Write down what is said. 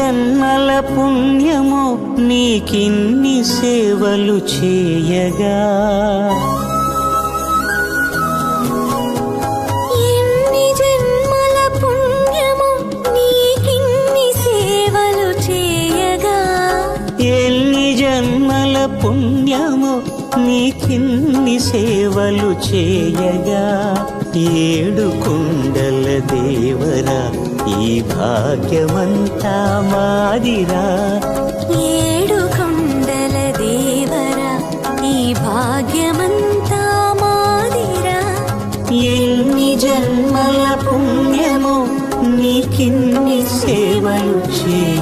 జన్మల పుణ్యమో నీకిన్ని సేవలు చేయగా, ఎన్ని జన్మల పుణ్యమో నీకిన్ని సేవలు చేయగా, ఎన్ని జన్మల పుణ్యమో నీకిన్ని సేవలు చేయగా, ఏడు కొండల దేవరా ఈ భాగ్యమంతా మాదిరా, ఏడు కొండల దేవరా ఈ భాగ్యమంతా మాదిరా, ఎన్ని జన్మల పుణ్యమో నీకిన్ని సేవలు చేయ